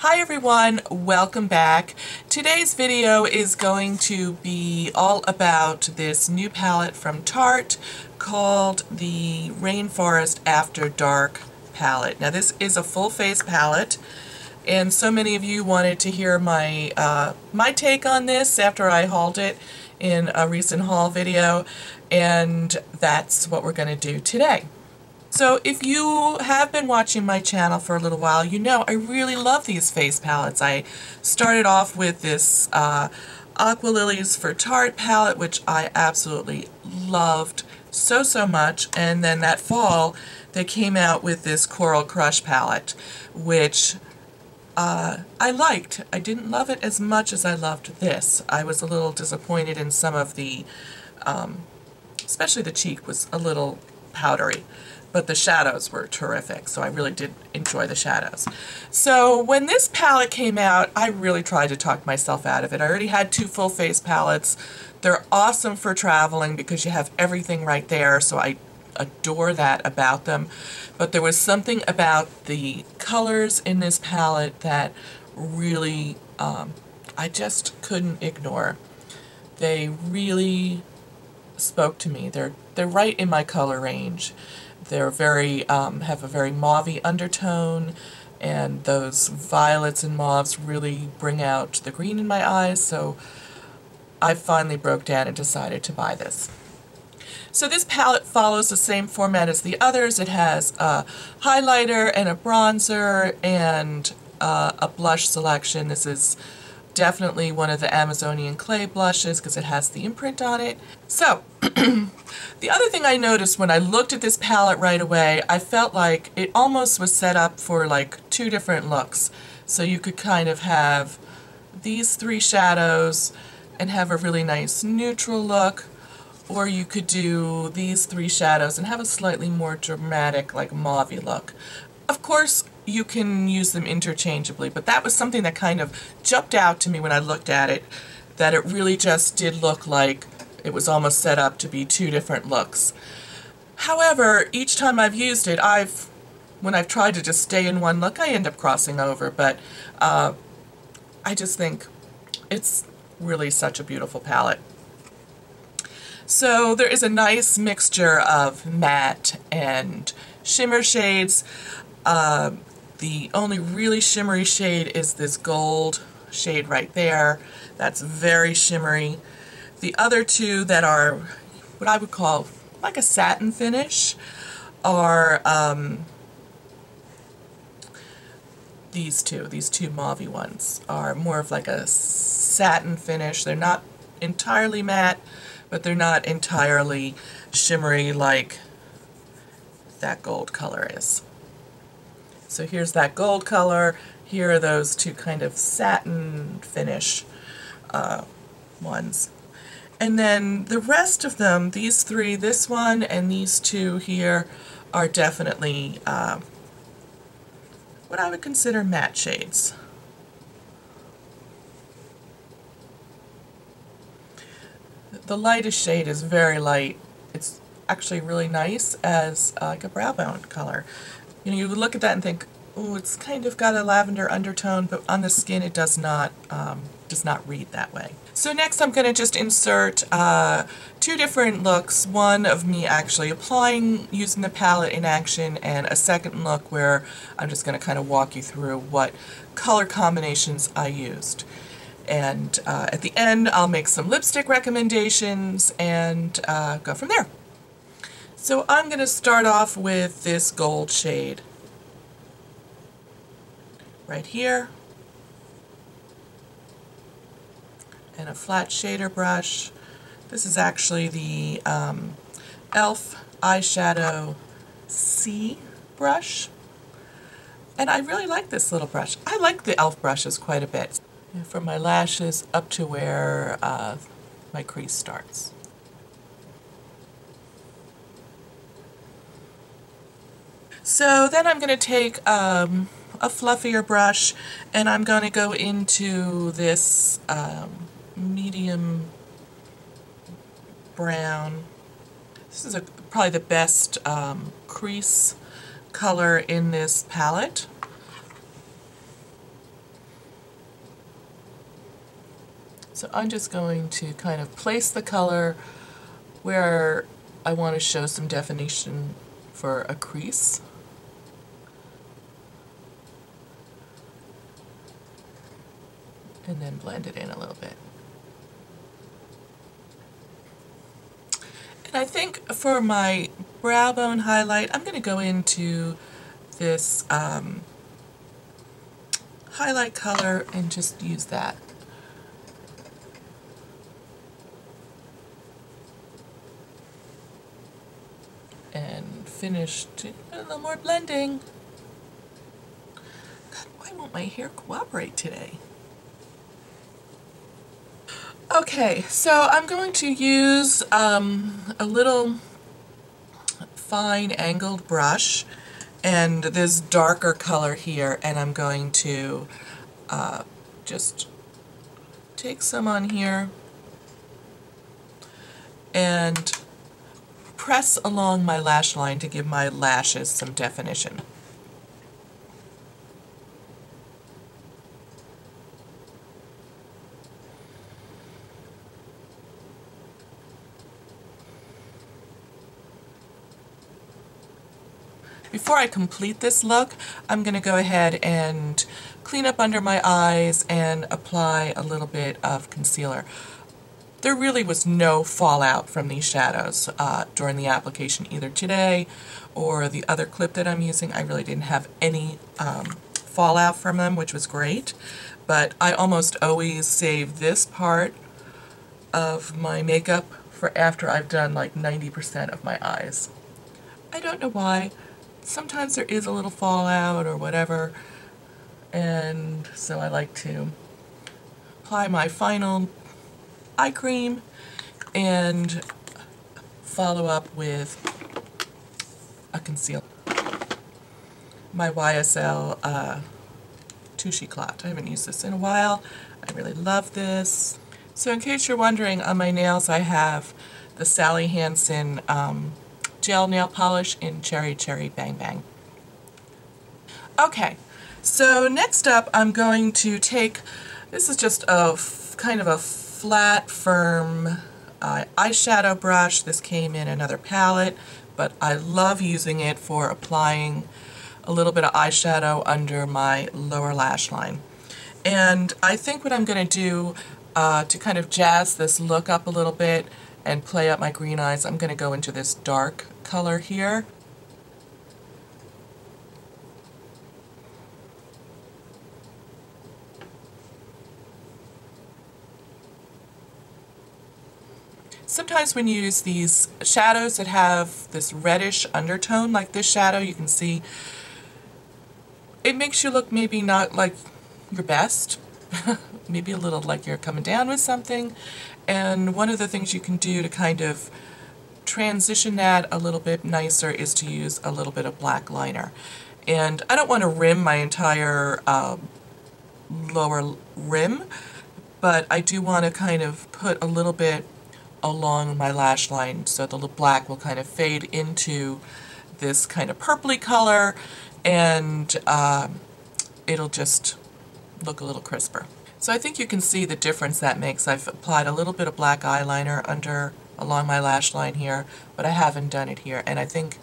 Hi everyone, welcome back. Today's video is going to be all about this new palette from Tarte called the Rainforest After Dark palette. Now this is a full face palette, and so many of you wanted to hear my my take on this after I hauled it in a recent haul video, and that's what we're going to do today. So if you have been watching my channel for a little while, you know I really love these face palettes. I started off with this Aqua Lilies for Tarte palette, which I absolutely loved so much, and then that fall they came out with this Coral Crush palette, which I liked. I didn't love it as much as I loved this. I was a little disappointed in some of the, especially the cheek was a little powdery. But the shadows were terrific, so I really did enjoy the shadows. So when this palette came out, I really tried to talk myself out of it. I already had two full face palettes. They're awesome for traveling because you have everything right there, so I adore that about them. But there was something about the colors in this palette that really I just couldn't ignore. They really spoke to me. They're right in my color range. They're very, have a very mauve-y undertone, and those violets and mauves really bring out the green in my eyes, so I finally broke down and decided to buy this. So this palette follows the same format as the others. It has a highlighter and a bronzer and a blush selection. This is definitely one of the Amazonian clay blushes because it has the imprint on it. So, the other thing I noticed when I looked at this palette right away, I felt like it almost was set up for like two different looks. So you could kind of have these three shadows and have a really nice neutral look, or you could do these three shadows and have a slightly more dramatic, like mauve-y look. Of course, you can use them interchangeably, but that was something that kind of jumped out to me when I looked at it, that it really just did look like it was almost set up to be two different looks. However, each time I've used it, when I've tried to just stay in one look, I end up crossing over, but I just think it's really such a beautiful palette. So there is a nice mixture of matte and shimmer shades. The only really shimmery shade is this gold shade right there. That's very shimmery. The other two that are what I would call like a satin finish are these two mauve ones are more of like a satin finish. They're not entirely matte, but they're not entirely shimmery like that gold color is. So here's that gold color, here are those two kind of satin finish ones. And then the rest of them, these three, this one and these two here, are definitely what I would consider matte shades. The lightest shade is very light. It's actually really nice as like a brow bone color. You know, you would look at that and think, oh, it's kind of got a lavender undertone, but on the skin it does not read that way. So next I'm going to just insert two different looks, one of me actually applying using the palette in action, and a second look where I'm just going to kind of walk you through what color combinations I used. And at the end I'll make some lipstick recommendations and go from there. So I'm going to start off with this gold shade right here, and a flat shader brush. This is actually the e.l.f. eyeshadow C brush, and I really like this little brush. I like the e.l.f. brushes quite a bit, from my lashes up to where my crease starts. So then I'm going to take a fluffier brush, and I'm going to go into this medium brown. This is probably the best crease color in this palette. So I'm just going to kind of place the color where I want to show some definition for a crease. And then blend it in a little bit. And I think for my brow bone highlight, I'm going to go into this highlight color and just use that. And finish a little more blending. God, why won't my hair cooperate today? Okay, so I'm going to use a little fine angled brush and this darker color here, and I'm going to just take some on here and press along my lash line to give my lashes some definition. Before I complete this look, I'm going to go ahead and clean up under my eyes and apply a little bit of concealer. There really was no fallout from these shadows during the application, either today or the other clip that I'm using. I really didn't have any fallout from them, which was great. But I almost always save this part of my makeup for after I've done like 90% of my eyes. I don't know why. Sometimes there is a little fallout or whatever, and so I like to apply my final eye cream and follow up with a concealer. My YSL Touche Clot. I haven't used this in a while. I really love this. So in case you're wondering, on my nails I have the Sally Hansen gel nail polish in Cherry Cherry Bang Bang. Okay, so next up I'm going to take, this is just a kind of a flat, firm eyeshadow brush. This came in another palette, but I love using it for applying a little bit of eyeshadow under my lower lash line. And I think what I'm going to do to kind of jazz this look up a little bit and play up my green eyes, I'm going to go into this dark color here. Sometimes when you use these shadows that have this reddish undertone, like this shadow, you can see it makes you look maybe not like your best, maybe a little like you're coming down with something. And one of the things you can do to kind of transition that a little bit nicer is to use a little bit of black liner. And I don't want to rim my entire lower rim, but I do want to kind of put a little bit along my lash line so the black will kind of fade into this kind of purpley color, and it'll just look a little crisper. So I think you can see the difference that makes. I've applied a little bit of black eyeliner along my lash line here, but I haven't done it here, and I think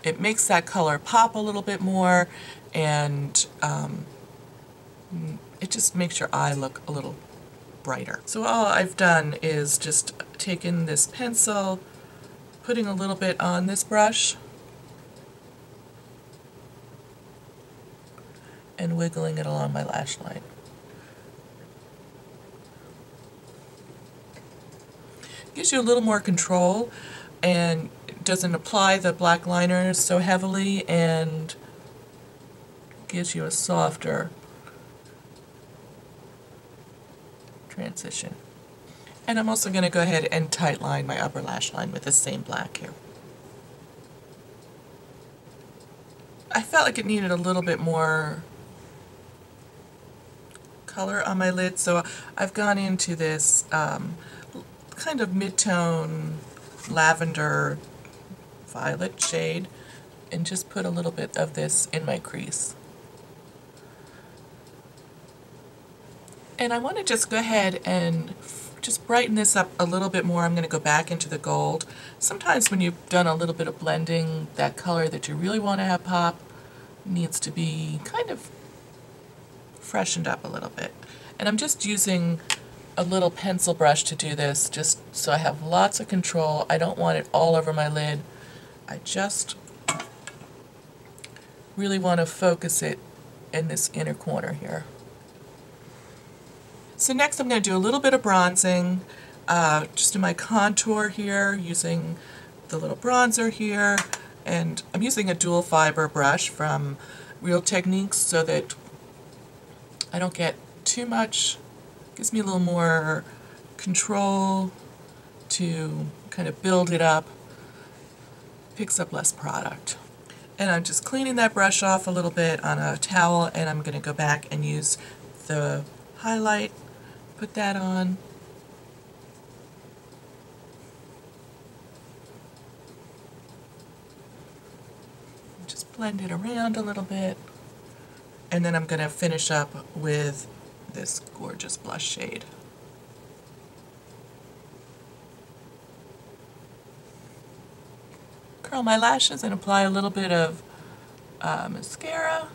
it makes that color pop a little bit more, and it just makes your eye look a little brighter. So all I've done is just taken this pencil, putting a little bit on this brush, and wiggling it along my lash line. Gives you a little more control and doesn't apply the black liner so heavily, and gives you a softer transition. And I'm also going to go ahead and tight line my upper lash line with the same black here. I felt like it needed a little bit more color on my lid, so I've gone into this kind of mid-tone lavender violet shade and just put a little bit of this in my crease. And I want to just go ahead and just brighten this up a little bit more. I'm going to go back into the gold. Sometimes when you've done a little bit of blending, that color that you really want to have pop needs to be kind of freshened up a little bit. And I'm just using a little pencil brush to do this, just so I have lots of control. I don't want it all over my lid. I just really want to focus it in this inner corner here. So next I'm going to do a little bit of bronzing, just in my contour here, using the little bronzer here, and I'm using a dual fiber brush from Real Techniques so that I don't get too much. Gives me a little more control to kind of build it up, picks up less product. And I'm just cleaning that brush off a little bit on a towel, and I'm going to go back and use the highlight, put that on. Just blend it around a little bit. And then I'm going to finish up with this gorgeous blush shade. Curl my lashes and apply a little bit of mascara.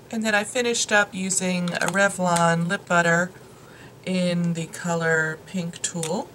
And then I finished up using a Revlon lip butter in the color Pink Tulle.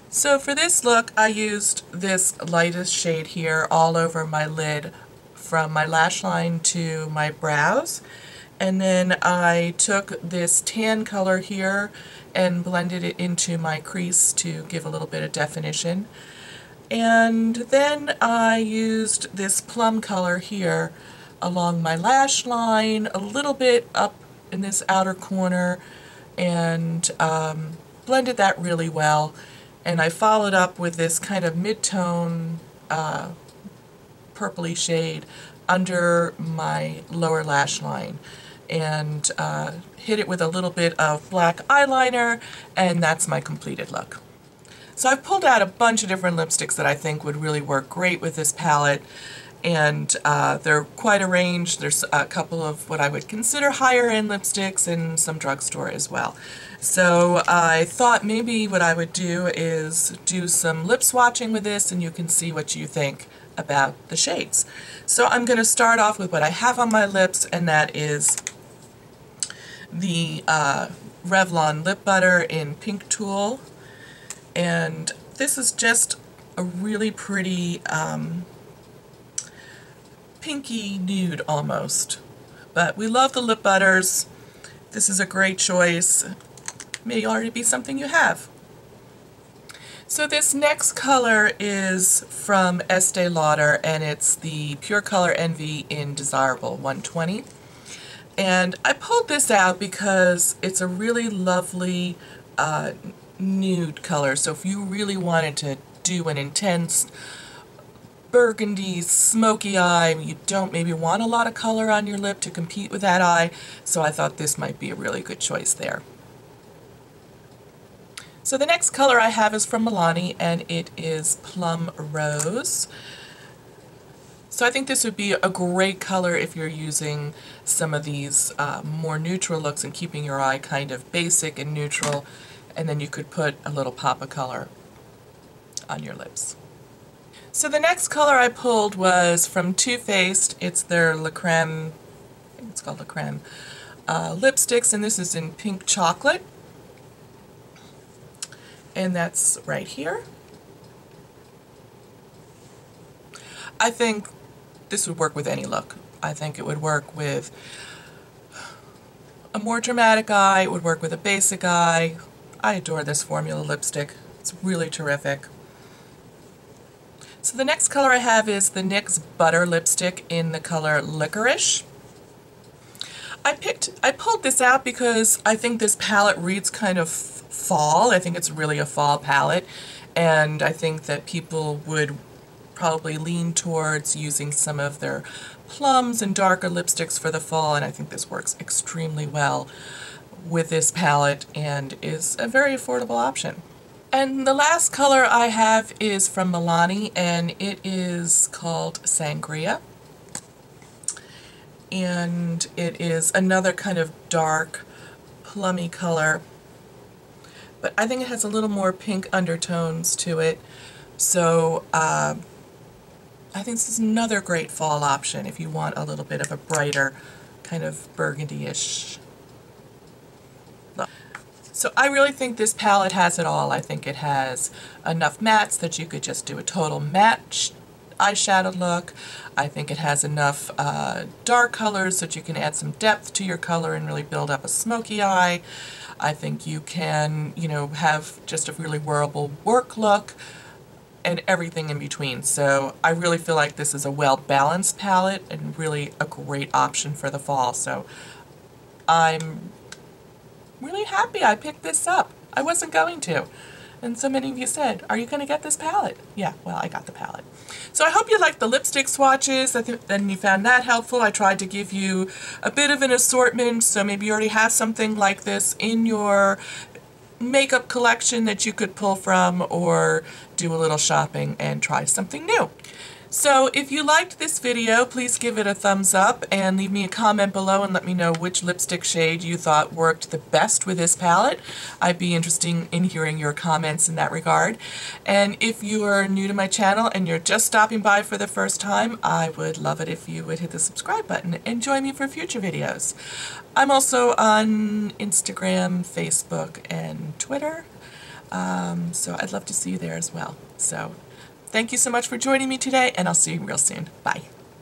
So for this look, I used this lightest shade here all over my lid from my lash line to my brows. And then I took this tan color here and blended it into my crease to give a little bit of definition. And then I used this plum color here along my lash line, a little bit up in this outer corner, and blended that really well. And I followed up with this kind of mid-tone purpley shade under my lower lash line, and hit it with a little bit of black eyeliner, and that's my completed look. So I've pulled out a bunch of different lipsticks that I think would really work great with this palette, and they're quite a range. There's a couple of what I would consider higher end lipsticks and some drugstore as well. So I thought maybe what I would do is do some lip swatching with this, and you can see what you think about the shades. So I'm going to start off with what I have on my lips, and that is the Revlon lip butter in Pink Tulle. And this is just a really pretty pinky nude almost. But we love the lip butters. This is a great choice. May already be something you have. So this next color is from Estee Lauder, and it's the Pure Color Envy in Desirable 120. And I pulled this out because it's a really lovely nude color. So if you really wanted to do an intense burgundy, smoky eye, you don't maybe want a lot of color on your lip to compete with that eye, so I thought this might be a really good choice there. So the next color I have is from Milani, and it is Plum Rose. So I think this would be a great color if you're using some of these more neutral looks and keeping your eye kind of basic and neutral, and then you could put a little pop of color on your lips. So the next color I pulled was from Too Faced. It's their Creme, I think it's called Creme, lipsticks, and this is in Pink Chocolate. And that's right here. I think this would work with any look. I think it would work with a more dramatic eye, it would work with a basic eye. I adore this formula lipstick. It's really terrific. So the next color I have is the NYX Butter Lipstick in the color Licorice. I pulled this out because I think this palette reads kind of fall. I think it's really a fall palette, and I think that people would probably lean towards using some of their plums and darker lipsticks for the fall, and I think this works extremely well with this palette and is a very affordable option. And the last color I have is from Milani, and it is called Sangria. And it is another kind of dark, plummy color, but I think it has a little more pink undertones to it. So I think this is another great fall option if you want a little bit of a brighter kind of burgundy-ish look. So I really think this palette has it all. I think it has enough mattes that you could just do a total matte eyeshadow look. I think it has enough dark colors so that you can add some depth to your color and really build up a smoky eye. I think you can, you know, have just a really wearable work look and everything in between. So I really feel like this is a well-balanced palette and really a great option for the fall. So I'm really happy I picked this up. I wasn't going to. And so many of you said, are you going to get this palette? Yeah, well, I got the palette. So I hope you liked the lipstick swatches and you found that helpful. I tried to give you a bit of an assortment, so maybe you already have something like this in your makeup collection that you could pull from, or do a little shopping and try something new. So if you liked this video, please give it a thumbs up and leave me a comment below and let me know which lipstick shade you thought worked the best with this palette. I'd be interested in hearing your comments in that regard. And if you are new to my channel and you're just stopping by for the first time, I would love it if you would hit the subscribe button and join me for future videos. I'm also on Instagram, Facebook, and Twitter, so I'd love to see you there as well. So thank you so much for joining me today, and I'll see you real soon. Bye.